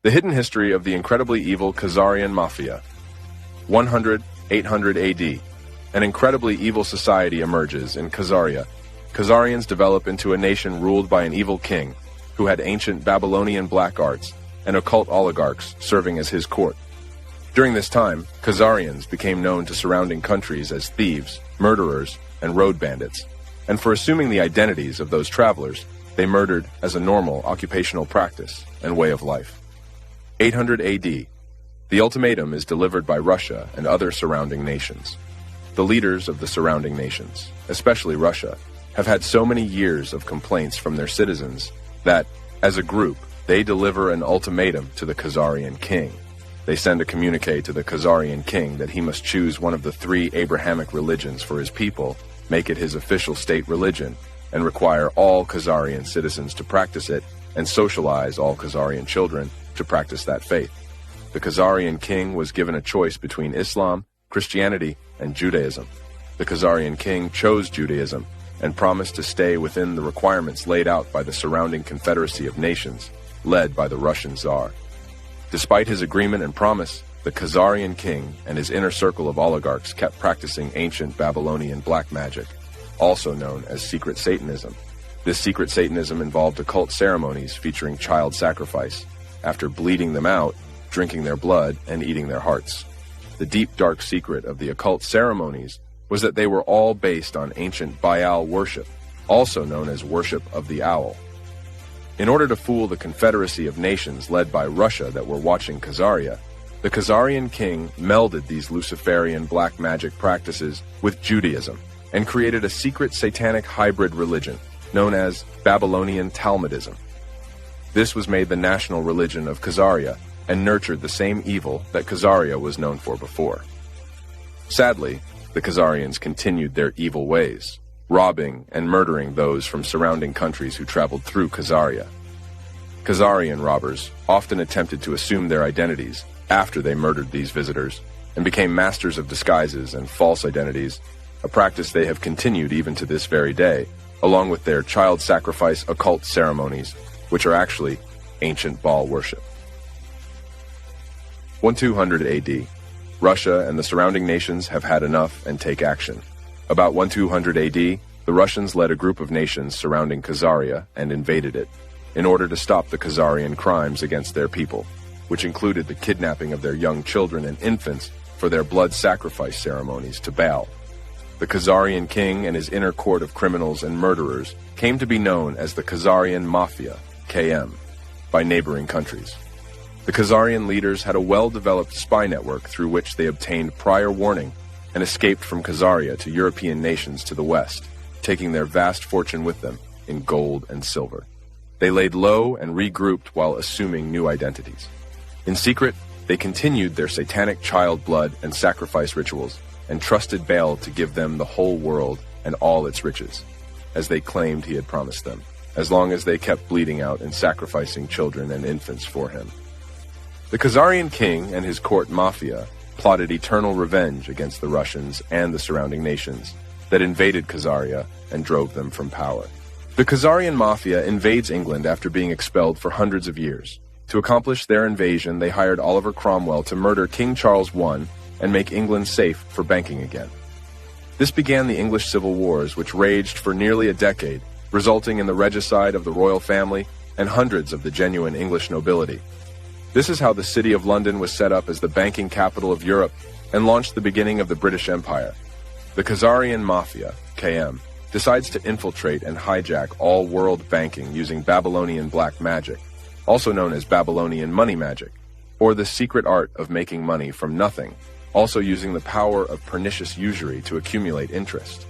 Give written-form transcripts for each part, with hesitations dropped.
The hidden history of the incredibly evil Khazarian Mafia. 100–800 AD. An incredibly evil society emerges in Khazaria. Khazarians develop into a nation ruled by an evil king who had ancient Babylonian black arts and occult oligarchs serving as his court. During this time, Khazarians became known to surrounding countries as thieves, murderers, and road bandits, and for assuming the identities of those travelers, they murdered as a normal occupational practice and way of life. 800 AD. The ultimatum is delivered by Russia and other surrounding nations. The leaders of the surrounding nations, especially Russia, have had so many years of complaints from their citizens that, as a group, they deliver an ultimatum to the Khazarian King. They send a communique to the Khazarian King that he must choose one of the 3 Abrahamic religions for his people, make it his official state religion, and require all Khazarian citizens to practice it, and socialize all Khazarian children to practice that faith. The Khazarian King was given a choice between Islam, Christianity, and Judaism. The Khazarian King chose Judaism and promised to stay within the requirements laid out by the surrounding confederacy of nations, led by the Russian Czar. Despite his agreement and promise, the Khazarian King and his inner circle of oligarchs kept practicing ancient Babylonian black magic, also known as secret Satanism. This secret Satanism involved occult ceremonies featuring child sacrifice, after bleeding them out, drinking their blood, and eating their hearts. The deep, dark secret of the occult ceremonies was that they were all based on ancient Baal worship, also known as worship of the owl. In order to fool the confederacy of nations led by Russia that were watching Khazaria, the Khazarian king melded these Luciferian black magic practices with Judaism and created a secret satanic hybrid religion known as Babylonian Talmudism. This was made the national religion of Khazaria and nurtured the same evil that Khazaria was known for before. Sadly, the Khazarians continued their evil ways, robbing and murdering those from surrounding countries who traveled through Khazaria. Khazarian robbers often attempted to assume their identities after they murdered these visitors and became masters of disguises and false identities, a practice they have continued even to this very day, along with their child sacrifice occult ceremonies, which are actually ancient Baal worship. 1200 AD. Russia and the surrounding nations have had enough and take action. About 1200 AD, the Russians led a group of nations surrounding Khazaria and invaded it, in order to stop the Khazarian crimes against their people, which included the kidnapping of their young children and infants for their blood sacrifice ceremonies to Baal. The Khazarian king and his inner court of criminals and murderers came to be known as the Khazarian Mafia, KM, by neighboring countries. The Khazarian leaders had a well-developed spy network through which they obtained prior warning and escaped from Khazaria to European nations to the west, taking their vast fortune with them in gold and silver. They laid low and regrouped while assuming new identities. In secret, they continued their satanic child blood and sacrifice rituals and trusted Baal to give them the whole world and all its riches, as they claimed he had promised them, as long as they kept bleeding out and sacrificing children and infants for him. The Khazarian king and his court mafia plotted eternal revenge against the Russians and the surrounding nations that invaded Khazaria and drove them from power. The Khazarian Mafia invades England after being expelled for hundreds of years. To accomplish their invasion, they hired Oliver Cromwell to murder King Charles I and make England safe for banking again. This began the English Civil Wars, which raged for nearly a decade, resulting in the regicide of the royal family and hundreds of the genuine English nobility. This is how the City of London was set up as the banking capital of Europe and launched the beginning of the British Empire. The Khazarian Mafia, KM, decides to infiltrate and hijack all world banking using Babylonian black magic, also known as Babylonian money magic, or the secret art of making money from nothing, also using the power of pernicious usury to accumulate interest.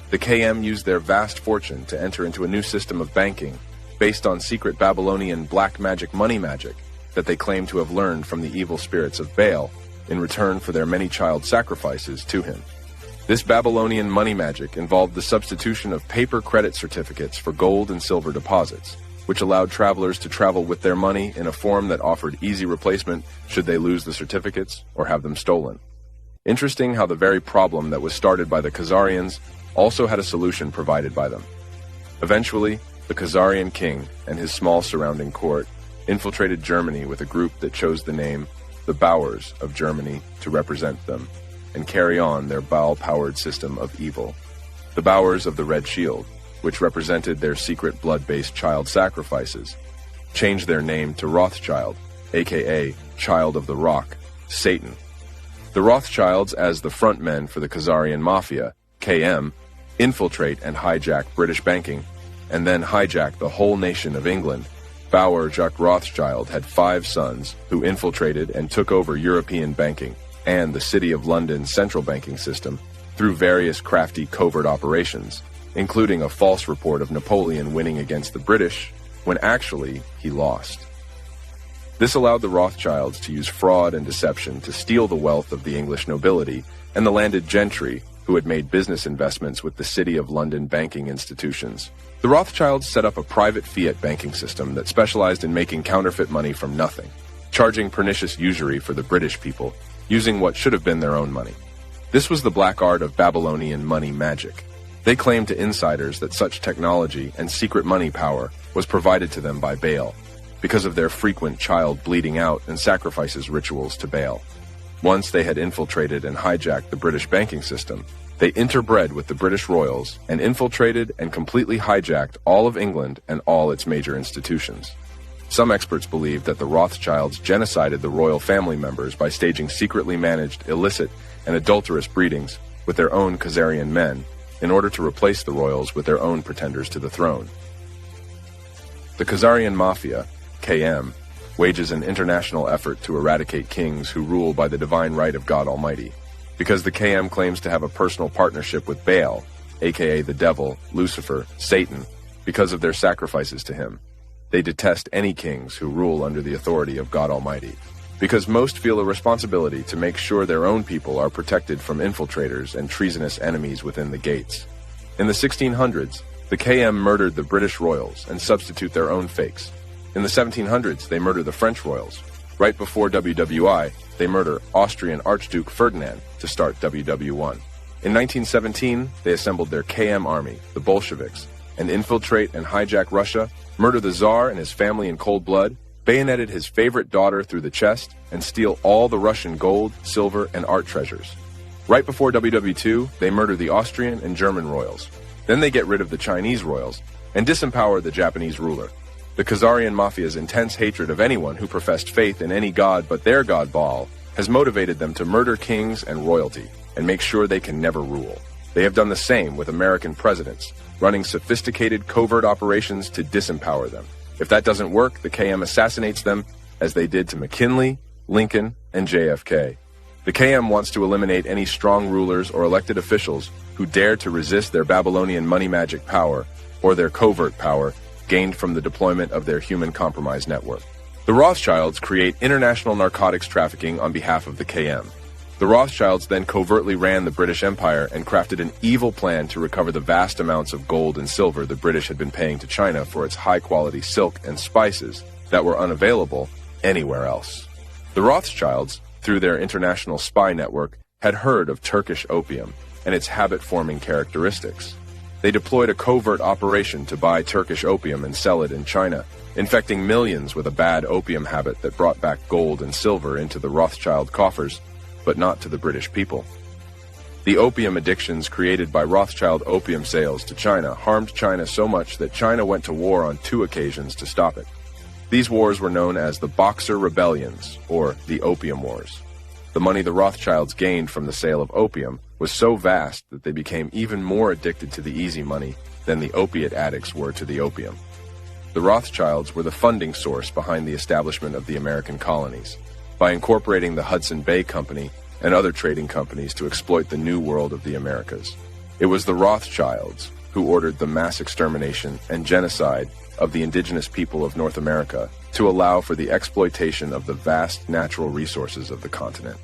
The KM used their vast fortune to enter into a new system of banking based on secret Babylonian black magic money magic that they claim to have learned from the evil spirits of Baal in return for their many child sacrifices to him. This Babylonian money magic involved the substitution of paper credit certificates for gold and silver deposits, which allowed travelers to travel with their money in a form that offered easy replacement should they lose the certificates or have them stolen. Interesting how the very problem that was started by the Khazarians also had a solution provided by them. Eventually, the Khazarian king and his small surrounding court infiltrated Germany with a group that chose the name the Bowers of Germany to represent them and carry on their Baal-powered system of evil. The Bowers of the Red Shield, which represented their secret blood-based child sacrifices, changed their name to Rothschild, aka Child of the Rock, Satan. The Rothschilds, as the frontmen for the Khazarian Mafia, KM, infiltrate and hijack British banking, and then hijack the whole nation of England. Bauer Jacques Rothschild had 5 sons who infiltrated and took over European banking and the City of London's central banking system through various crafty covert operations, including a false report of Napoleon winning against the British when actually he lost. This allowed the Rothschilds to use fraud and deception to steal the wealth of the English nobility and the landed gentry who had made business investments with the City of London banking institutions. The Rothschilds set up a private fiat banking system that specialized in making counterfeit money from nothing, charging pernicious usury for the British people, using what should have been their own money. This was the black art of Babylonian money magic. They claimed to insiders that such technology and secret money power was provided to them by Baal, because of their frequent child bleeding out and sacrifices rituals to Baal. Once they had infiltrated and hijacked the British banking system, they interbred with the British royals and infiltrated and completely hijacked all of England and all its major institutions. Some experts believe that the Rothschilds genocided the royal family members by staging secretly managed illicit and adulterous breedings with their own Khazarian men in order to replace the royals with their own pretenders to the throne. The Khazarian Mafia, KM, wages an international effort to eradicate kings who rule by the divine right of God Almighty, because the KM claims to have a personal partnership with Baal, aka the devil, Lucifer, Satan, because of their sacrifices to him. They detest any kings who rule under the authority of God Almighty, because most feel a responsibility to make sure their own people are protected from infiltrators and treasonous enemies within the gates. In the 1600s, the KM murdered the British royals and substitute their own fakes. In the 1700s, they murder the French royals. Right before WWI, they murder Austrian Archduke Ferdinand to start WW1. In 1917, they assembled their KM army, the Bolsheviks, and infiltrate and hijack Russia, murder the Tsar and his family in cold blood, bayoneted his favorite daughter through the chest, and steal all the Russian gold, silver, and art treasures. Right before WW2, they murder the Austrian and German royals. Then they get rid of the Chinese royals and disempower the Japanese ruler. The Khazarian Mafia's intense hatred of anyone who professed faith in any god but their god Baal has motivated them to murder kings and royalty and make sure they can never rule. They have done the same with American presidents, running sophisticated covert operations to disempower them. If that doesn't work, the KM assassinates them, as they did to McKinley, Lincoln, and JFK. The KM wants to eliminate any strong rulers or elected officials who dare to resist their Babylonian money magic power or their covert power gained from the deployment of their human compromise network. The Rothschilds create international narcotics trafficking on behalf of the KM. The Rothschilds then covertly ran the British Empire and crafted an evil plan to recover the vast amounts of gold and silver the British had been paying to China for its high-quality silk and spices that were unavailable anywhere else. The Rothschilds, through their international spy network, had heard of Turkish opium and its habit-forming characteristics. They deployed a covert operation to buy Turkish opium and sell it in China, infecting millions with a bad opium habit that brought back gold and silver into the Rothschild coffers, but not to the British people. The opium addictions created by Rothschild opium sales to China harmed China so much that China went to war on 2 occasions to stop it. These wars were known as the Boxer Rebellions, or the Opium Wars. The money the Rothschilds gained from the sale of opium was so vast that they became even more addicted to the easy money than the opiate addicts were to the opium. The Rothschilds were the funding source behind the establishment of the American colonies, by incorporating the Hudson Bay Company and other trading companies to exploit the new world of the Americas. It was the Rothschilds who ordered the mass extermination and genocide of the indigenous people of North America to allow for the exploitation of the vast natural resources of the continent.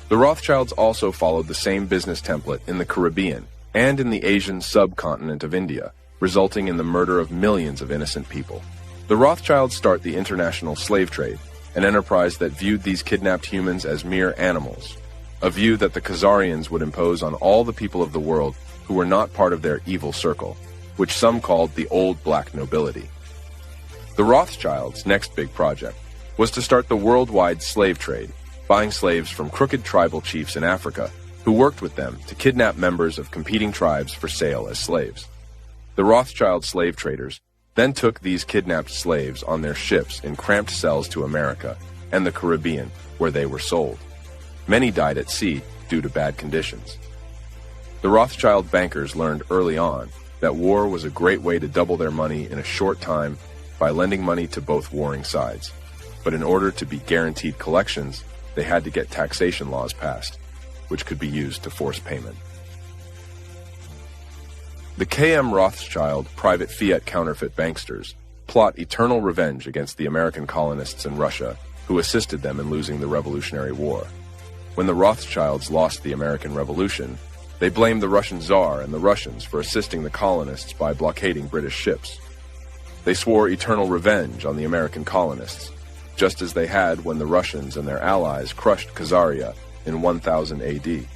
The Rothschilds also followed the same business template in the Caribbean and in the Asian subcontinent of India, resulting in the murder of millions of innocent people. The Rothschilds start the international slave trade, an enterprise that viewed these kidnapped humans as mere animals, a view that the Khazarians would impose on all the people of the world who were not part of their evil circle, which some called the old black nobility. The Rothschilds' next big project was to start the worldwide slave trade, buying slaves from crooked tribal chiefs in Africa who worked with them to kidnap members of competing tribes for sale as slaves. The Rothschild slave traders then took these kidnapped slaves on their ships in cramped cells to America and the Caribbean, where they were sold. Many died at sea due to bad conditions. The Rothschild bankers learned early on that war was a great way to double their money in a short time by lending money to both warring sides. But in order to be guaranteed collections, they had to get taxation laws passed, which could be used to force payment. The K.M. Rothschild private fiat counterfeit banksters plot eternal revenge against the American colonists in Russia who assisted them in losing the Revolutionary War. When the Rothschilds lost the American Revolution, they blamed the Russian Czar and the Russians for assisting the colonists by blockading British ships. They swore eternal revenge on the American colonists, just as they had when the Russians and their allies crushed Khazaria in 1000 AD.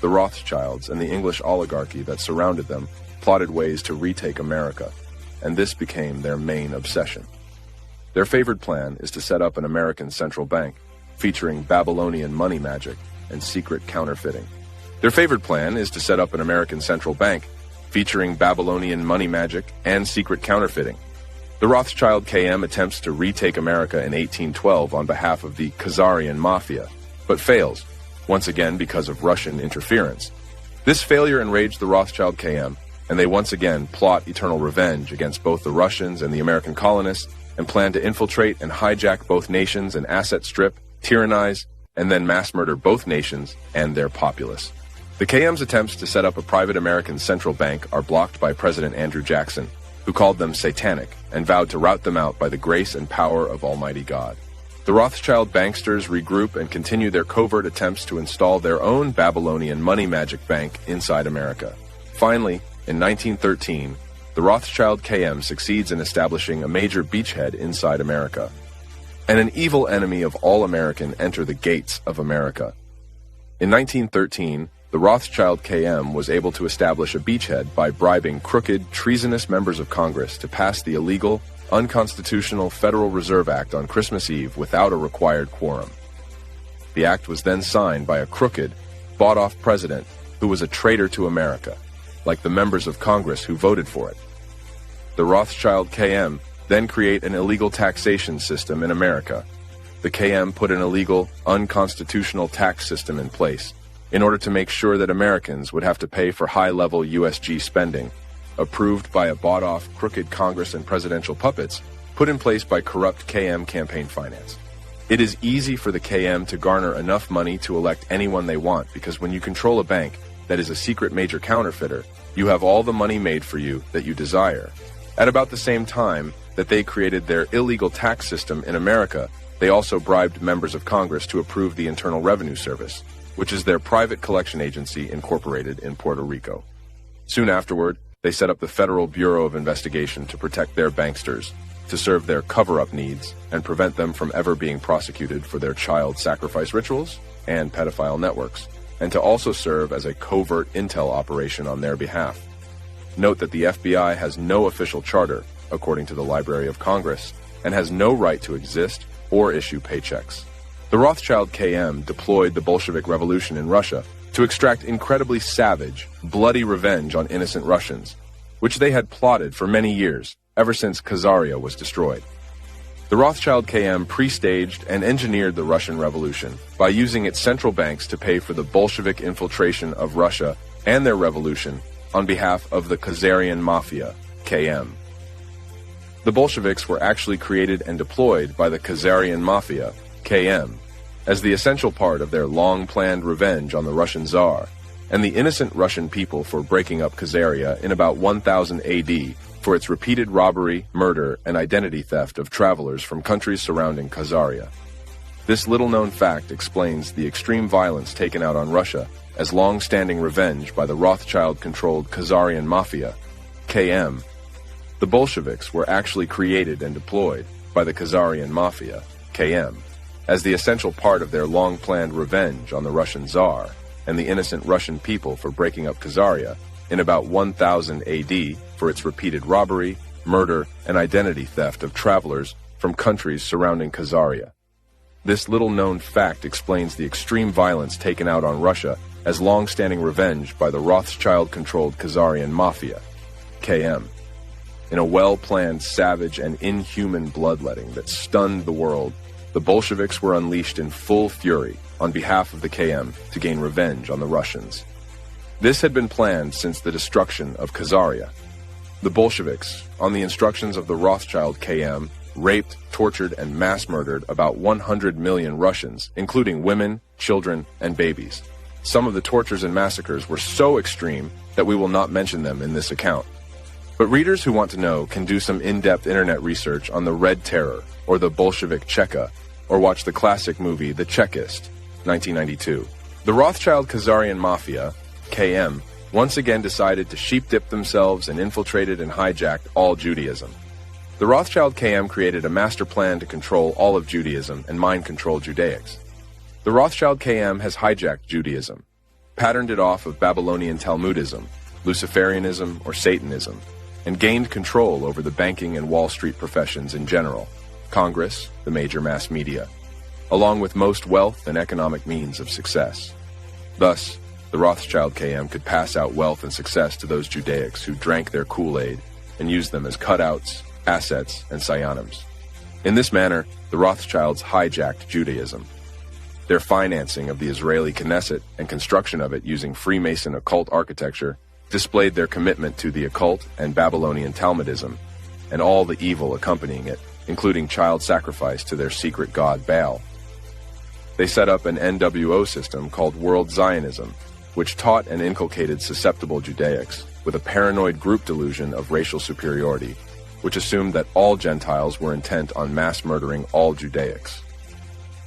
The Rothschilds and the English oligarchy that surrounded them plotted ways to retake America, and this became their main obsession. Their favored plan is to set up an American central bank featuring Babylonian money magic and secret counterfeiting. Their favored plan is to set up an American central bank featuring Babylonian money magic and secret counterfeiting. The Rothschild KM attempts to retake America in 1812 on behalf of the Khazarian Mafia, but fails, once again because of Russian interference. This failure enraged the Rothschild KM, and they once again plot eternal revenge against both the Russians and the American colonists and plan to infiltrate and hijack both nations and asset strip, tyrannize, and then mass murder both nations and their populace. The KM's attempts to set up a private American central bank are blocked by President Andrew Jackson, who called them satanic and vowed to rout them out by the grace and power of Almighty God. The Rothschild banksters regroup and continue their covert attempts to install their own Babylonian money magic bank inside America. Finally, in 1913, the Rothschild KM succeeds in establishing a major beachhead inside America. And an evil enemy of all American enter the gates of America. In 1913, the Rothschild KM was able to establish a beachhead by bribing crooked, treasonous members of Congress to pass the illegal, unconstitutional Federal Reserve Act on Christmas Eve without a required quorum. The act was then signed by a crooked, bought-off president who was a traitor to America, like the members of Congress who voted for it. The Rothschild KM then create an illegal taxation system in America. The KM put an illegal, unconstitutional tax system in place in order to make sure that Americans would have to pay for high-level USG spending, approved by a bought-off crooked Congress and presidential puppets put in place by corrupt KM campaign finance. It is easy for the KM to garner enough money to elect anyone they want because when you control a bank that is a secret major counterfeiter, you have all the money made for you that you desire. At about the same time that they created their illegal tax system in America, they also bribed members of Congress to approve the Internal Revenue Service, which is their private collection agency incorporated in Puerto Rico. Soon afterward, they set up the Federal Bureau of Investigation to protect their banksters, to serve their cover-up needs, and prevent them from ever being prosecuted for their child sacrifice rituals and pedophile networks, and to also serve as a covert intel operation on their behalf. Note that the FBI has no official charter, according to the Library of Congress, and has no right to exist or issue paychecks. The Rothschild KM deployed the Bolshevik Revolution in Russia to extract incredibly savage, bloody revenge on innocent Russians, which they had plotted for many years, ever since Khazaria was destroyed. The Rothschild KM pre-staged and engineered the Russian Revolution by using its central banks to pay for the Bolshevik infiltration of Russia and their revolution on behalf of the Khazarian Mafia, KM. The Bolsheviks were actually created and deployed by the Khazarian Mafia, KM, as the essential part of their long-planned revenge on the Russian Czar and the innocent Russian people for breaking up Khazaria in about 1000 AD for its repeated robbery, murder, and identity theft of travelers from countries surrounding Khazaria. This little-known fact explains the extreme violence taken out on Russia as long-standing revenge by the Rothschild-controlled Khazarian Mafia, KM. The Bolsheviks were actually created and deployed by the Khazarian Mafia, KM, as the essential part of their long-planned revenge on the Russian Tsar and the innocent Russian people for breaking up Khazaria in about 1000 AD for its repeated robbery, murder, and identity theft of travelers from countries surrounding Khazaria. This little-known fact explains the extreme violence taken out on Russia as long-standing revenge by the Rothschild-controlled Khazarian Mafia, KM. In a well-planned, savage, and inhuman bloodletting that stunned the world, the Bolsheviks were unleashed in full fury on behalf of the KM to gain revenge on the Russians. This had been planned since the destruction of Khazaria. The Bolsheviks, on the instructions of the Rothschild KM, raped, tortured, and mass-murdered about 100 million Russians, including women, children, and babies. Some of the tortures and massacres were so extreme that we will not mention them in this account. But readers who want to know can do some in-depth internet research on the Red Terror, or the Bolshevik Cheka, or watch the classic movie The Chekist, 1992. The Rothschild Khazarian Mafia, KM, once again decided to sheep-dip themselves and infiltrated and hijacked all Judaism. The Rothschild KM created a master plan to control all of Judaism and mind-control Judaics. The Rothschild KM has hijacked Judaism, patterned it off of Babylonian Talmudism, Luciferianism, or Satanism, and gained control over the banking and Wall Street professions in general, Congress, the major mass media, along with most wealth and economic means of success. Thus, the Rothschild KM could pass out wealth and success to those Judaics who drank their Kool-Aid and used them as cutouts, assets, and psionims. In this manner, the Rothschilds hijacked Judaism. Their financing of the Israeli Knesset and construction of it using Freemason occult architecture displayed their commitment to the occult and Babylonian Talmudism, and all the evil accompanying it, including child sacrifice to their secret god Baal. They set up an NWO system called World Zionism, which taught and inculcated susceptible Judaics with a paranoid group delusion of racial superiority, which assumed that all Gentiles were intent on mass murdering all Judaics.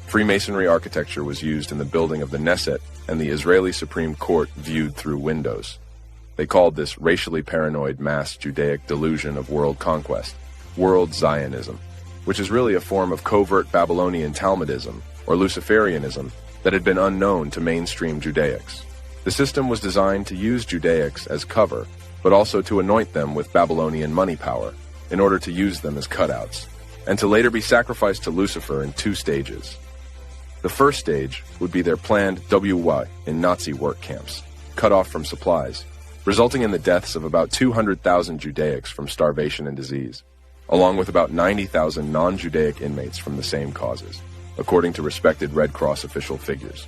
Freemasonry architecture was used in the building of the Knesset and the Israeli Supreme Court viewed through windows. They called this racially paranoid mass Judaic delusion of world conquest, World Zionism, which is really a form of covert Babylonian Talmudism or Luciferianism that had been unknown to mainstream Judaics. The system was designed to use Judaics as cover, but also to anoint them with Babylonian money power in order to use them as cutouts, and to later be sacrificed to Lucifer in 2 stages. The first stage would be their planned WY in Nazi work camps, cut off from supplies, resulting in the deaths of about 200,000 Judaics from starvation and disease, along with about 90,000 non-Judaic inmates from the same causes, according to respected Red Cross official figures.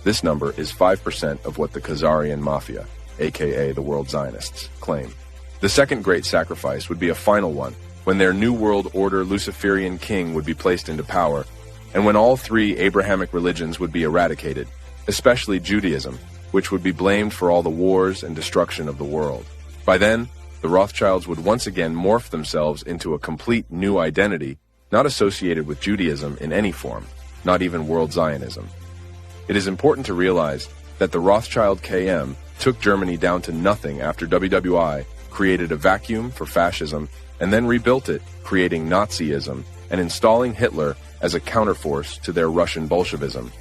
This number is 5% of what the Khazarian Mafia, aka the World Zionists, claim. The second great sacrifice would be a final one, when their New World Order Luciferian King would be placed into power, and when all 3 Abrahamic religions would be eradicated, especially Judaism, which would be blamed for all the wars and destruction of the world. By then, the Rothschilds would once again morph themselves into a complete new identity, not associated with Judaism in any form, not even World Zionism. It is important to realize that the Rothschild KM took Germany down to nothing after WWI created a vacuum for fascism and then rebuilt it, creating Nazism and installing Hitler as a counterforce to their Russian Bolshevism.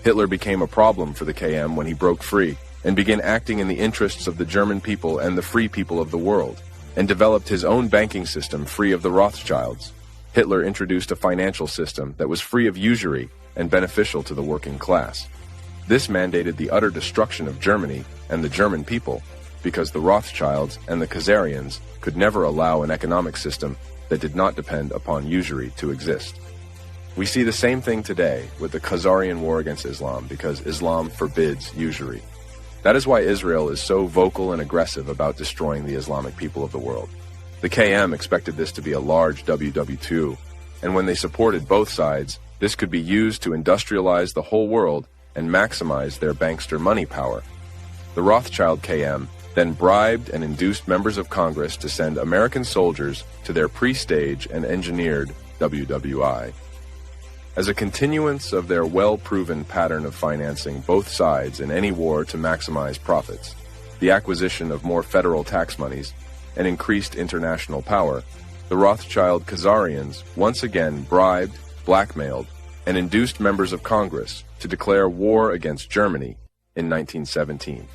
Hitler became a problem for the KM when he broke free and began acting in the interests of the German people and the free people of the world, and developed his own banking system free of the Rothschilds. Hitler introduced a financial system that was free of usury and beneficial to the working class. This mandated the utter destruction of Germany and the German people, because the Rothschilds and the Khazarians could never allow an economic system that did not depend upon usury to exist. We see the same thing today with the Khazarian war against Islam, because Islam forbids usury. That is why Israel is so vocal and aggressive about destroying the Islamic people of the world. The KM expected this to be a large WW2, and when they supported both sides, this could be used to industrialize the whole world and maximize their bankster money power. The Rothschild KM then bribed and induced members of Congress to send American soldiers to their pre-stage and engineered WWI. As a continuance of their well-proven pattern of financing both sides in any war to maximize profits, the acquisition of more federal tax monies, and increased international power, the Rothschild Khazarians once again bribed, blackmailed, and induced members of Congress to declare war against Germany in 1917.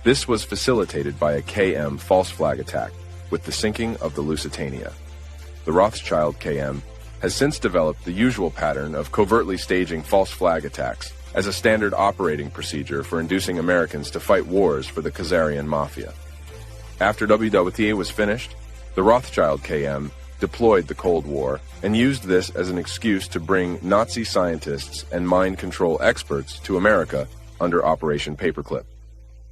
This was facilitated by a KM false flag attack with the sinking of the Lusitania. The Rothschild KM has since developed the usual pattern of covertly staging false flag attacks as a standard operating procedure for inducing Americans to fight wars for the Khazarian Mafia. After WWTA was finished, the Rothschild KM deployed the Cold War and used this as an excuse to bring Nazi scientists and mind control experts to America under Operation Paperclip.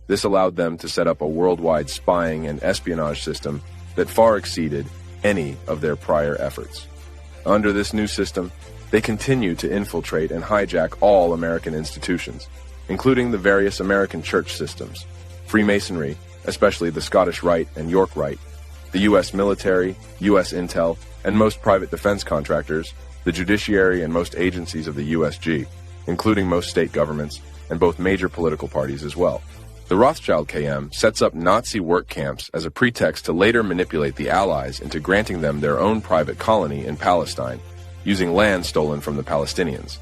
This allowed them to set up a worldwide spying and espionage system that far exceeded any of their prior efforts. Under this new system, they continue to infiltrate and hijack all American institutions, including the various American church systems, Freemasonry, especially the Scottish Rite and York Rite, the U.S. military, U.S. intel, and most private defense contractors, the judiciary and most agencies of the USG, including most state governments, and both major political parties as well. The Rothschild KM sets up Nazi work camps as a pretext to later manipulate the Allies into granting them their own private colony in Palestine, using land stolen from the Palestinians.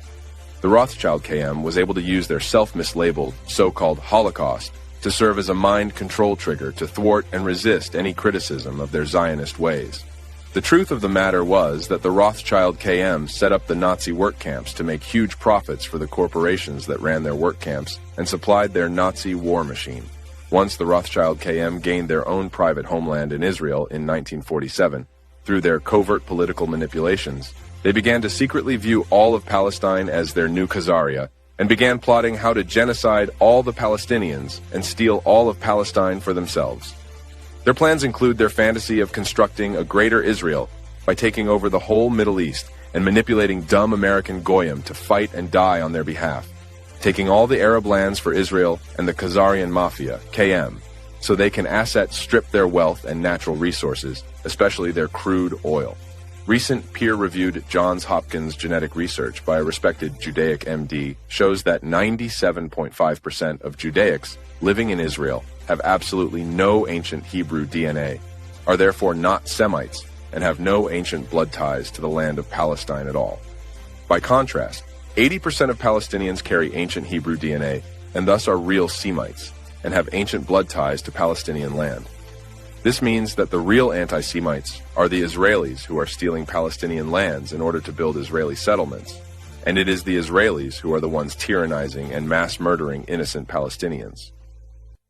The Rothschild KM was able to use their self-mislabeled, so-called Holocaust to serve as a mind control trigger to thwart and resist any criticism of their Zionist ways. The truth of the matter was that the Rothschild KM set up the Nazi work camps to make huge profits for the corporations that ran their work camps and supplied their Nazi war machine. Once the Rothschild KM gained their own private homeland in Israel in 1947, through their covert political manipulations, they began to secretly view all of Palestine as their new Khazaria and began plotting how to genocide all the Palestinians and steal all of Palestine for themselves. Their plans include their fantasy of constructing a greater Israel by taking over the whole Middle East and manipulating dumb American goyim to fight and die on their behalf, taking all the Arab lands for Israel and the Khazarian Mafia, KM, so they can asset strip their wealth and natural resources, especially their crude oil. Recent peer-reviewed Johns Hopkins genetic research by a respected Judaic MD shows that 97.5% of Judaics living in Israel have absolutely no ancient Hebrew DNA, are therefore not Semites, and have no ancient blood ties to the land of Palestine at all. By contrast, 80% of Palestinians carry ancient Hebrew DNA and thus are real Semites and have ancient blood ties to Palestinian land. This means that the real anti-Semites are the Israelis who are stealing Palestinian lands in order to build Israeli settlements, and it is the Israelis who are the ones tyrannizing and mass murdering innocent Palestinians.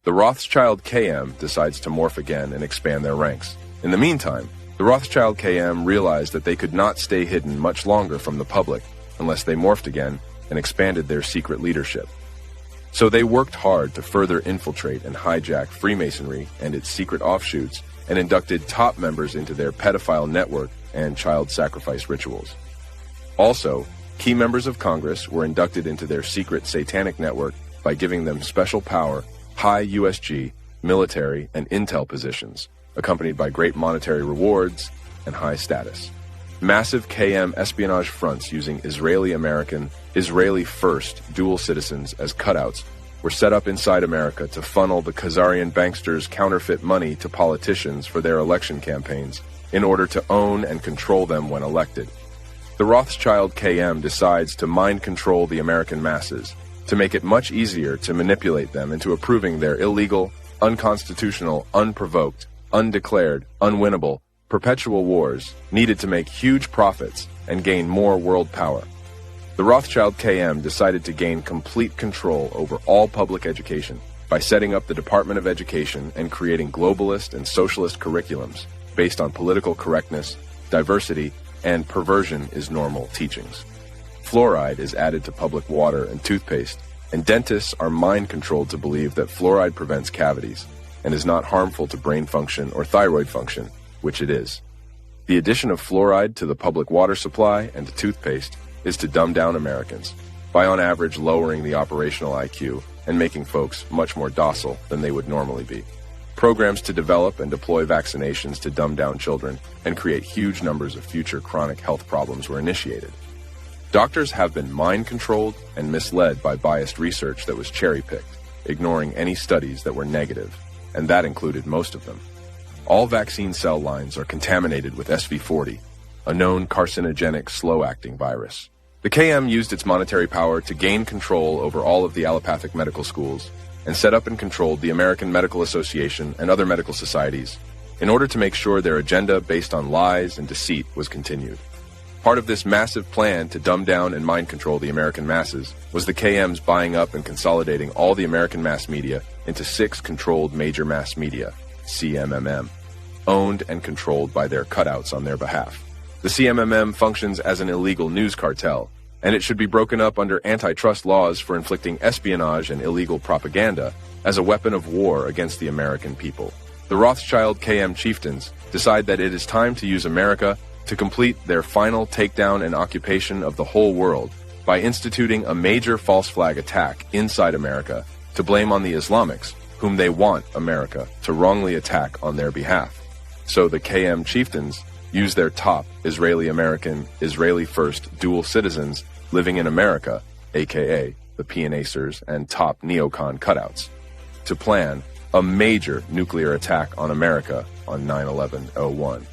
The Rothschild KM decides to morph again and expand their ranks. In the meantime, the Rothschild KM realized that they could not stay hidden much longer from the public unless they morphed again and expanded their secret leadership. So they worked hard to further infiltrate and hijack Freemasonry and its secret offshoots and inducted top members into their pedophile network and child sacrifice rituals. Also, key members of Congress were inducted into their secret satanic network by giving them special power, high USG, military, and intel positions, accompanied by great monetary rewards and high status. Massive KM espionage fronts using Israeli-American, Israeli-first dual citizens as cutouts were set up inside America to funnel the Khazarian banksters' counterfeit money to politicians for their election campaigns in order to own and control them when elected. The Rothschild KM decides to mind control the American masses to make it much easier to manipulate them into approving their illegal, unconstitutional, unprovoked, undeclared, unwinnable, perpetual wars needed to make huge profits and gain more world power. The Rothschild KM decided to gain complete control over all public education by setting up the Department of Education and creating globalist and socialist curriculums based on political correctness, diversity, and perversion is normal teachings. Fluoride is added to public water and toothpaste, and dentists are mind-controlled to believe that fluoride prevents cavities and is not harmful to brain function or thyroid function, which it is. The addition of fluoride to the public water supply and to toothpaste is to dumb down Americans, by on average lowering the operational IQ and making folks much more docile than they would normally be. Programs to develop and deploy vaccinations to dumb down children and create huge numbers of future chronic health problems were initiated. Doctors have been mind-controlled and misled by biased research that was cherry-picked, ignoring any studies that were negative, and that included most of them. All vaccine cell lines are contaminated with SV40, a known carcinogenic slow-acting virus. The KM used its monetary power to gain control over all of the allopathic medical schools and set up and controlled the American Medical Association and other medical societies, in order to make sure their agenda based on lies and deceit was continued. Part of this massive plan to dumb down and mind control the American masses was the KM's buying up and consolidating all the American mass media into 6 controlled major mass media, CMMM, owned and controlled by their cutouts on their behalf. The CMMM functions as an illegal news cartel, and it should be broken up under antitrust laws for inflicting espionage and illegal propaganda as a weapon of war against the American people. The Rothschild KM chieftains decide that it is time to use America to complete their final takedown and occupation of the whole world by instituting a major false flag attack inside America to blame on the Islamics, whom they want America to wrongly attack on their behalf. So the KM chieftains use their top Israeli-American, Israeli-first dual citizens living in America, aka the PNAcers and top neocon cutouts, to plan a major nuclear attack on America on 9/11/01.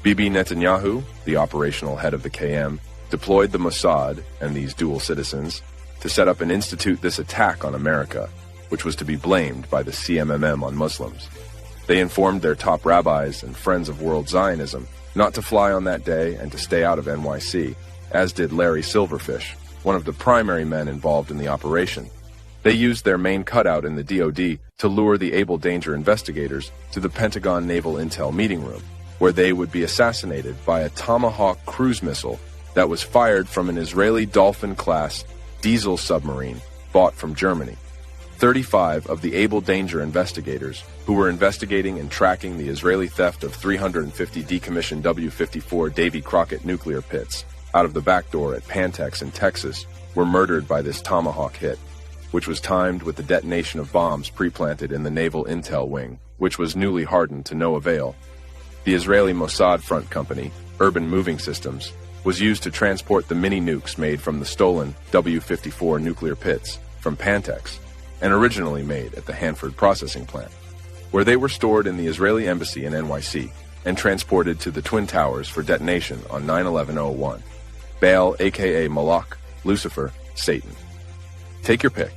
Bibi Netanyahu, the operational head of the KM, deployed the Mossad and these dual citizens to set up and institute this attack on America, which was to be blamed by the CMMM on Muslims. They informed their top rabbis and friends of world Zionism not to fly on that day and to stay out of NYC, as did Larry Silverfish, one of the primary men involved in the operation. They used their main cutout in the DoD to lure the able danger investigators to the Pentagon Naval Intel meeting room, where they would be assassinated by a Tomahawk cruise missile that was fired from an Israeli Dolphin-class diesel submarine bought from Germany. 35 of the able danger investigators who were investigating and tracking the Israeli theft of 350 decommissioned W-54 Davy Crockett nuclear pits out of the back door at Pantex in Texas were murdered by this Tomahawk hit, which was timed with the detonation of bombs pre-planted in the Naval Intel Wing, which was newly hardened to no avail. The Israeli Mossad front company, Urban Moving Systems, was used to transport the mini-nukes made from the stolen W-54 nuclear pits from Pantex, and originally made at the Hanford processing plant, where they were stored in the Israeli embassy in NYC and transported to the Twin Towers for detonation on 9/11/01. Baal, aka Malak, Lucifer, Satan. Take your pick.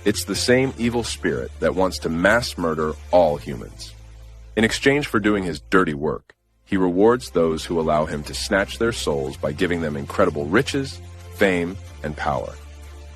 It's the same evil spirit that wants to mass murder all humans. In exchange for doing his dirty work, he rewards those who allow him to snatch their souls by giving them incredible riches, fame, and power.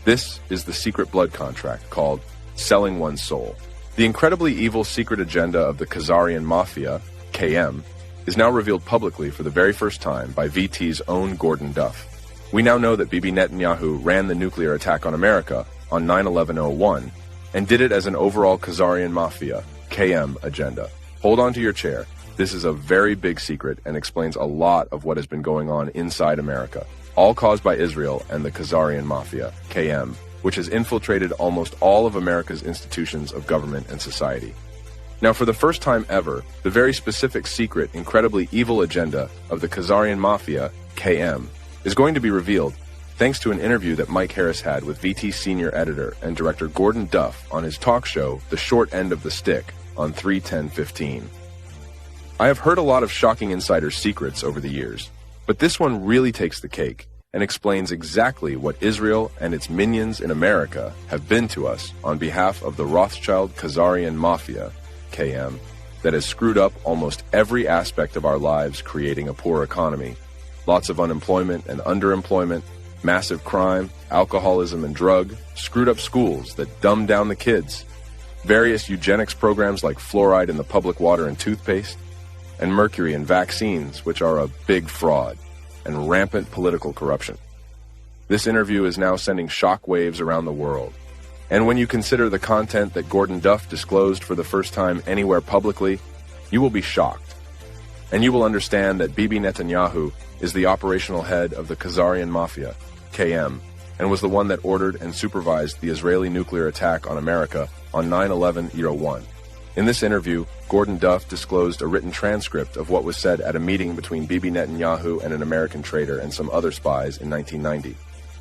This is the secret blood contract called selling one's soul. The incredibly evil secret agenda of the Khazarian Mafia, KM, is now revealed publicly for the very first time by VT's own Gordon Duff. We now know that Bibi Netanyahu ran the nuclear attack on America on 9/11/01 and did it as an overall Khazarian Mafia, KM, agenda. Hold on to your chair. This is a very big secret and explains a lot of what has been going on inside America, all caused by Israel and the Khazarian Mafia, KM, which has infiltrated almost all of America's institutions of government and society. Now, for the first time ever, the very specific, secret, incredibly evil agenda of the Khazarian Mafia, KM, is going to be revealed thanks to an interview that Mike Harris had with VT senior editor and director Gordon Duff on his talk show, The Short End of the Stick, on 3/10/15. I have heard a lot of shocking insider secrets over the years, but this one really takes the cake and explains exactly what Israel and its minions in America have been to us on behalf of the Rothschild Khazarian Mafia, KM, that has screwed up almost every aspect of our lives, creating a poor economy, lots of unemployment and underemployment, massive crime, alcoholism and drug, screwed up schools that dumb down the kids, various eugenics programs like fluoride in the public water and toothpaste, and mercury in vaccines, which are a big fraud, and rampant political corruption. This interview is now sending shockwaves around the world. And when you consider the content that Gordon Duff disclosed for the first time anywhere publicly, you will be shocked. And you will understand that Bibi Netanyahu is the operational head of the Khazarian Mafia, KM, and was the one that ordered and supervised the Israeli nuclear attack on America on 9/11/01. In this interview, Gordon Duff disclosed a written transcript of what was said at a meeting between Bibi Netanyahu and an American trader and some other spies in 1990.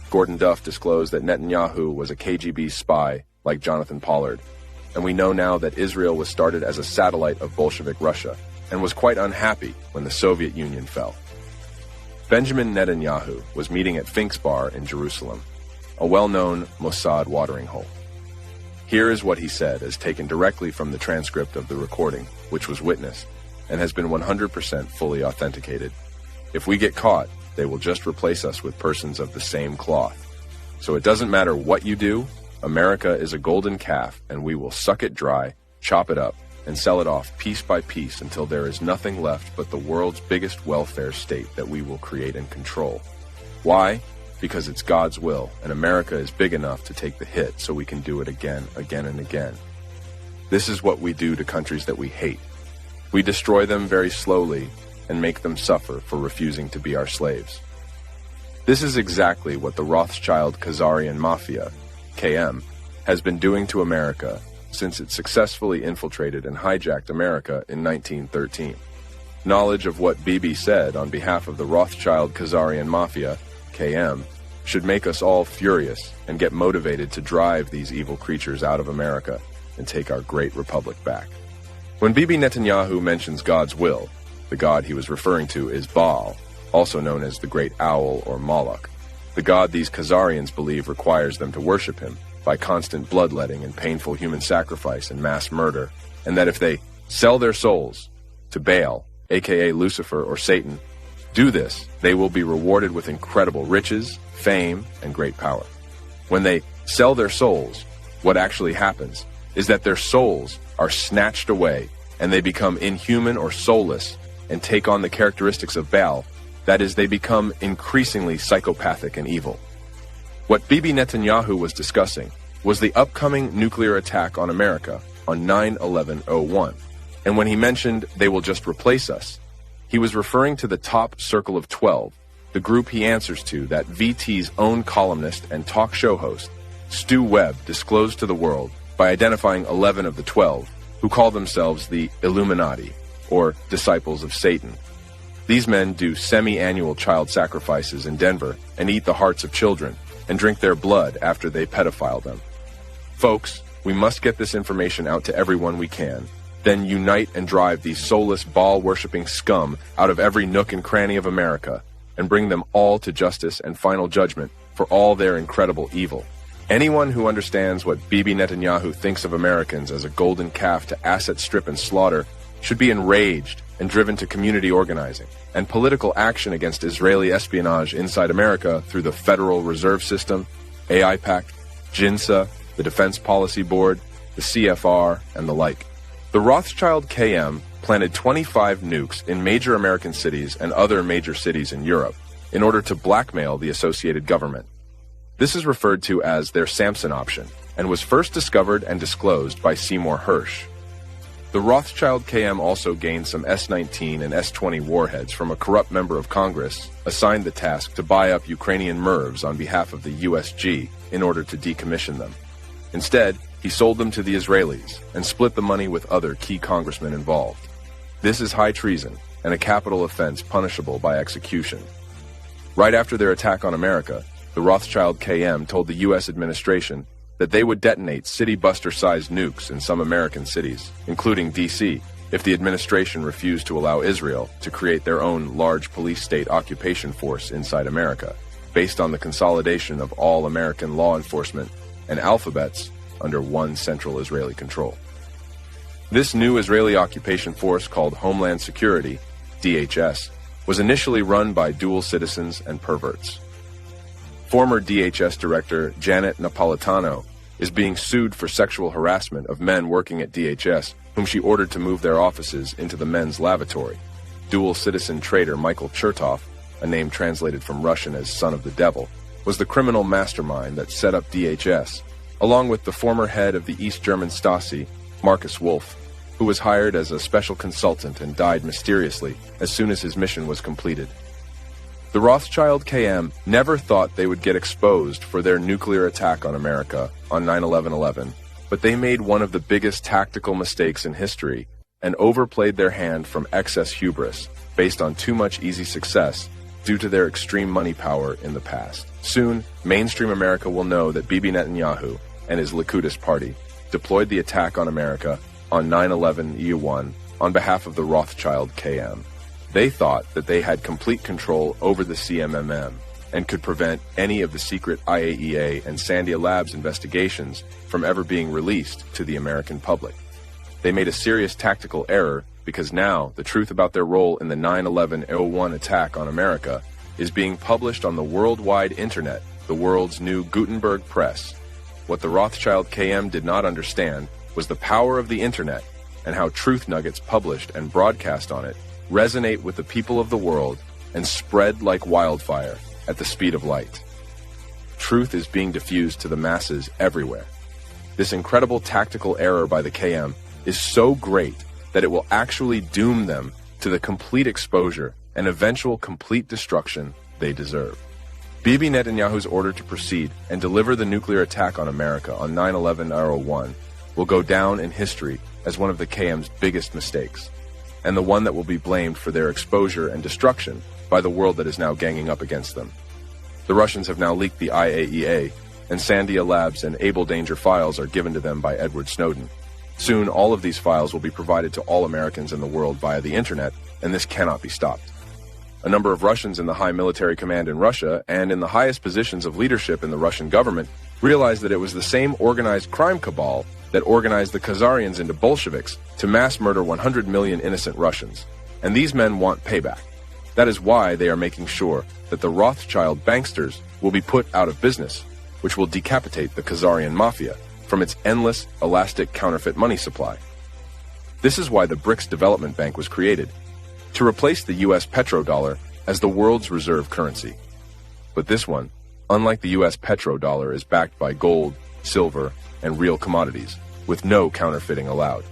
Gordon Duff disclosed that Netanyahu was a KGB spy like Jonathan Pollard, and we know now that Israel was started as a satellite of Bolshevik Russia and was quite unhappy when the Soviet Union fell. Benjamin Netanyahu was meeting at Fink's Bar in Jerusalem, a well-known Mossad watering hole. Here is what he said, as taken directly from the transcript of the recording, which was witnessed, and has been 100% fully authenticated. If we get caught, they will just replace us with persons of the same cloth. So it doesn't matter what you do, America is a golden calf, and we will suck it dry, chop it up, and sell it off piece by piece until there is nothing left but the world's biggest welfare state that we will create and control. Why? Because it's God's will, and America is big enough to take the hit so we can do it again and again. This is what we do to countries that we hate. We destroy them very slowly and make them suffer for refusing to be our slaves. This is exactly what the Rothschild Khazarian Mafia, KM, has been doing to America since it successfully infiltrated and hijacked America in 1913. Knowledge of what Bibi said on behalf of the Rothschild Khazarian Mafia, KM, should make us all furious and get motivated to drive these evil creatures out of America and take our great republic back. When Bibi Netanyahu mentions God's will, the God he was referring to is Baal, also known as the Great Owl or Moloch, the god these Khazarians believe requires them to worship him by constant bloodletting and painful human sacrifice and mass murder, and that if they sell their souls to Baal, aka Lucifer or Satan, do this, they will be rewarded with incredible riches, fame, and great power. When they sell their souls, what actually happens is that their souls are snatched away and they become inhuman or soulless and take on the characteristics of Baal. That is, they become increasingly psychopathic and evil. What Bibi Netanyahu was discussing was the upcoming nuclear attack on America on 9/11/01. And when he mentioned they will just replace us, he was referring to the top circle of 12, the group he answers to that VT's own columnist and talk show host, Stu Webb, disclosed to the world by identifying 11 of the 12, who call themselves the Illuminati, or disciples of Satan. These men do semi-annual child sacrifices in Denver and eat the hearts of children and drink their blood after they pedophile them. Folks, we must get this information out to everyone we can, then unite and drive these soulless Baal-worshipping scum out of every nook and cranny of America and bring them all to justice and final judgment for all their incredible evil. Anyone who understands what Bibi Netanyahu thinks of Americans as a golden calf to asset strip and slaughter should be enraged and driven to community organizing and political action against Israeli espionage inside America through the Federal Reserve System, AIPAC, JINSA, the Defense Policy Board, the CFR, and the like. The Rothschild KM planted 25 nukes in major American cities and other major cities in Europe in order to blackmail the associated government. This is referred to as their Samson option and was first discovered and disclosed by Seymour Hersh. The Rothschild KM also gained some S-19 and S-20 warheads from a corrupt member of Congress assigned the task to buy up Ukrainian MIRVs on behalf of the USG in order to decommission them. Instead, he sold them to the Israelis and split the money with other key congressmen involved. This is high treason and a capital offense punishable by execution. Right after their attack on America, the Rothschild KM told the U.S. administration that they would detonate city-buster-sized nukes in some American cities, including D.C., if the administration refused to allow Israel to create their own large police state occupation force inside America, based on the consolidation of all American law enforcement and alphabets under one central Israeli control. This new Israeli occupation force, called Homeland Security, DHS, was initially run by dual citizens and perverts. Former DHS Director Janet Napolitano is being sued for sexual harassment of men working at DHS, whom she ordered to move their offices into the men's lavatory. Dual citizen traitor Michael Chertoff, a name translated from Russian as son of the devil, was the criminal mastermind that set up DHS, along with the former head of the East German Stasi, Marcus Wolf, who was hired as a special consultant and died mysteriously as soon as his mission was completed. The Rothschild KM never thought they would get exposed for their nuclear attack on America on 9/11/11, but they made one of the biggest tactical mistakes in history and overplayed their hand from excess hubris based on too much easy success due to their extreme money power in the past. Soon, mainstream America will know that Bibi Netanyahu and his Likud party deployed the attack on America on 9/11/01 on behalf of the Rothschild KM. They thought that they had complete control over the CMMM and could prevent any of the secret IAEA and Sandia Labs investigations from ever being released to the American public. They made a serious tactical error because now the truth about their role in the 9/11/01 attack on America is being published on the worldwide internet, the world's new Gutenberg press. What the Rothschild KM did not understand was the power of the internet and how truth nuggets published and broadcast on it resonate with the people of the world and spread like wildfire at the speed of light. Truth is being diffused to the masses everywhere. This incredible tactical error by the KM is so great that it will actually doom them to the complete exposure and eventual complete destruction they deserve. Bibi Netanyahu's order to proceed and deliver the nuclear attack on America on 9/11/01 will go down in history as one of the KM's biggest mistakes, and the one that will be blamed for their exposure and destruction by the world that is now ganging up against them. The Russians have now leaked the IAEA, and Sandia Labs and Able Danger files are given to them by Edward Snowden. Soon, all of these files will be provided to all Americans in the world via the internet, and this cannot be stopped. A number of Russians in the high military command in Russia and in the highest positions of leadership in the Russian government realized that it was the same organized crime cabal that organized the Khazarians into Bolsheviks to mass murder 100 million innocent Russians. And these men want payback. That is why they are making sure that the Rothschild banksters will be put out of business, which will decapitate the Khazarian Mafia from its endless, elastic counterfeit money supply. This is why the BRICS Development Bank was created, to replace the US petrodollar as the world's reserve currency. But this one, unlike the US petrodollar, is backed by gold, silver, and real commodities, with no counterfeiting allowed.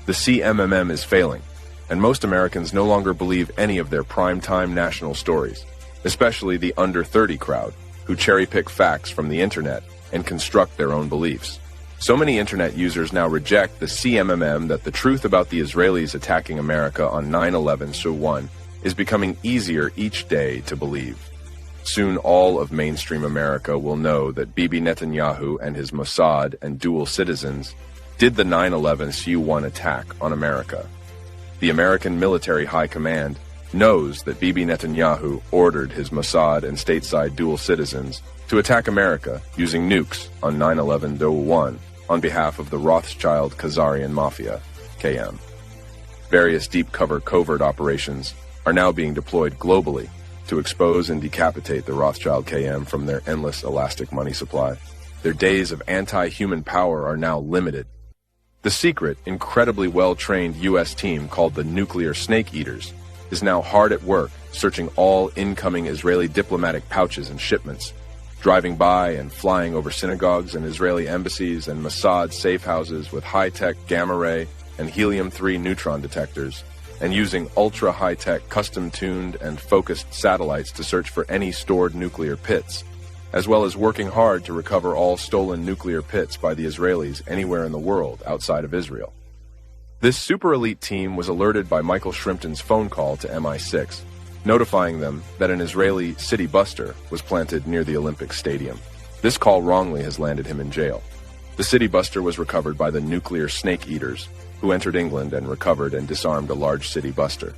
The CMMM is failing, and most Americans no longer believe any of their primetime national stories, especially the under 30 crowd, who cherry-pick facts from the internet and construct their own beliefs. So many internet users now reject the CMMM that the truth about the Israelis attacking America on 9/11/01 is becoming easier each day to believe. Soon all of mainstream America will know that Bibi Netanyahu and his Mossad and dual citizens did the 9/11/01 attack on America. The American military high command knows that Bibi Netanyahu ordered his Mossad and stateside dual citizens to attack America using nukes on 9/11/01 on behalf of the Rothschild Khazarian Mafia, KM. Various deep-cover covert operations are now being deployed globally to expose and decapitate the Rothschild KM from their endless elastic money supply. Their days of anti-human power are now limited. The secret, incredibly well-trained U.S. team called the Nuclear Snake Eaters is now hard at work searching all incoming Israeli diplomatic pouches and shipments, driving by and flying over synagogues and Israeli embassies and Mossad safe houses with high-tech gamma-ray and helium-3 neutron detectors, and using ultra-high-tech custom-tuned and focused satellites to search for any stored nuclear pits, as well as working hard to recover all stolen nuclear pits by the Israelis anywhere in the world outside of Israel. This super-elite team was alerted by Michael Shrimpton's phone call to MI6, notifying them that an Israeli city buster was planted near the Olympic Stadium. This call wrongly has landed him in jail. The city buster was recovered by the Nuclear Snake Eaters, who entered England and recovered and disarmed a large city buster.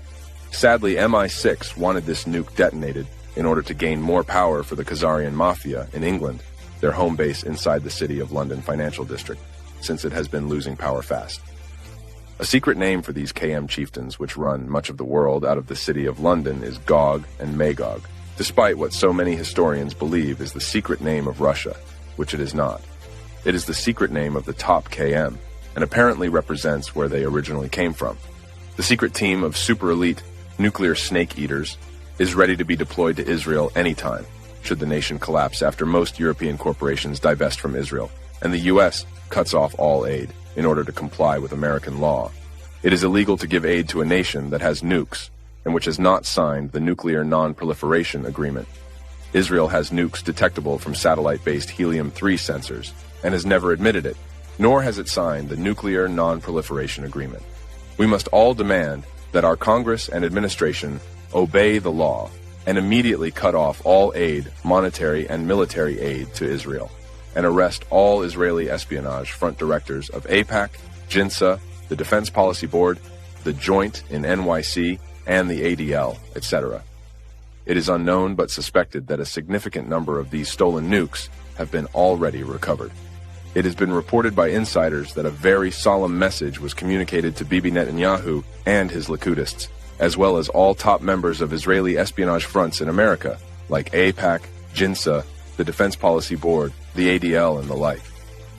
Sadly, MI6 wanted this nuke detonated in order to gain more power for the Khazarian Mafia in England, their home base inside the City of London financial district, since it has been losing power fast. A secret name for these KM chieftains, which run much of the world out of the City of London, is Gog and Magog, despite what so many historians believe is the secret name of Russia, which it is not. It is the secret name of the top KM, and apparently represents where they originally came from. The secret team of super-elite nuclear snake eaters is ready to be deployed to Israel anytime, should the nation collapse after most European corporations divest from Israel, and the U.S. cuts off all aid in order to comply with American law. It is illegal to give aid to a nation that has nukes, and which has not signed the Nuclear Non-Proliferation Agreement. Israel has nukes detectable from satellite-based helium-3 sensors, and has never admitted it, nor has it signed the Nuclear Non-Proliferation Agreement. We must all demand that our Congress and administration obey the law and immediately cut off all aid, monetary and military aid to Israel, and arrest all Israeli espionage front directors of AIPAC, JINSA, the Defense Policy Board, the Joint in NYC, and the ADL, etc. It is unknown but suspected that a significant number of these stolen nukes have been already recovered. It has been reported by insiders that a very solemn message was communicated to Bibi Netanyahu and his Licudists, as well as all top members of Israeli espionage fronts in America, like AIPAC, JINSA, the Defense Policy Board, the ADL, and the like.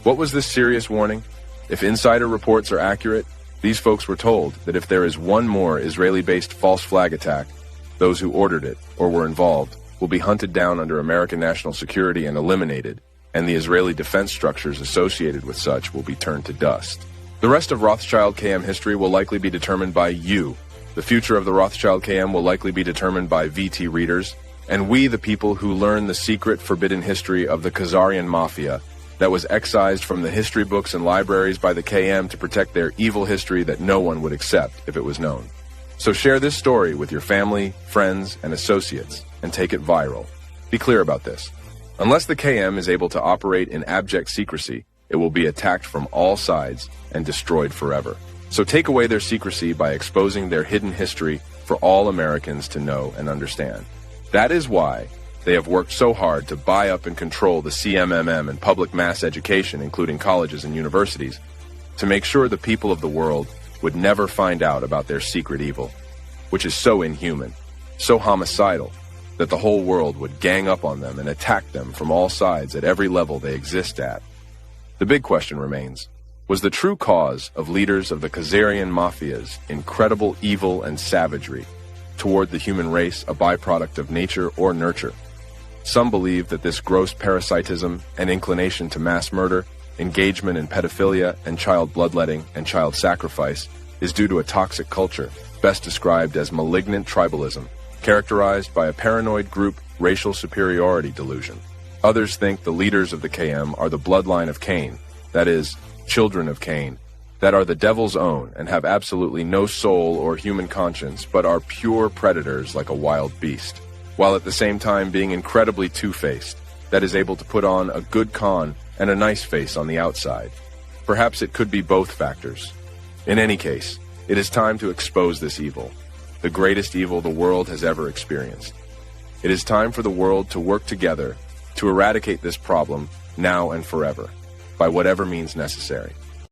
What was this serious warning? If insider reports are accurate, these folks were told that if there is one more Israeli-based false flag attack, those who ordered it or were involved will be hunted down under American national security and eliminated, and the Israeli defense structures associated with such will be turned to dust. The rest of Rothschild KM history will likely be determined by you. The future of the Rothschild KM will likely be determined by VT readers, and we, the people who learn the secret, forbidden history of the Khazarian Mafia that was excised from the history books and libraries by the KM to protect their evil history that no one would accept if it was known. So share this story with your family, friends, and associates, and take it viral. Be clear about this. Unless the KM is able to operate in abject secrecy, it will be attacked from all sides and destroyed forever. So take away their secrecy by exposing their hidden history for all Americans to know and understand. That is why they have worked so hard to buy up and control the CMMM and public mass education, including colleges and universities, to make sure the people of the world would never find out about their secret evil, which is so inhuman, so homicidal, that the whole world would gang up on them and attack them from all sides at every level they exist at. The big question remains, was the true cause of leaders of the Khazarian Mafia's incredible evil and savagery toward the human race a byproduct of nature or nurture? Some believe that this gross parasitism and inclination to mass murder, engagement in pedophilia and child bloodletting and child sacrifice is due to a toxic culture, best described as malignant tribalism, characterized by a paranoid group racial superiority delusion. Others think the leaders of the KM are the bloodline of Cain, that is, children of Cain, that are the devil's own and have absolutely no soul or human conscience but are pure predators like a wild beast, while at the same time being incredibly two-faced, that is able to put on a good con and a nice face on the outside. Perhaps it could be both factors. In any case, it is time to expose this evil, the greatest evil the world has ever experienced. It is time for the world to work together to eradicate this problem now and forever, by whatever means necessary.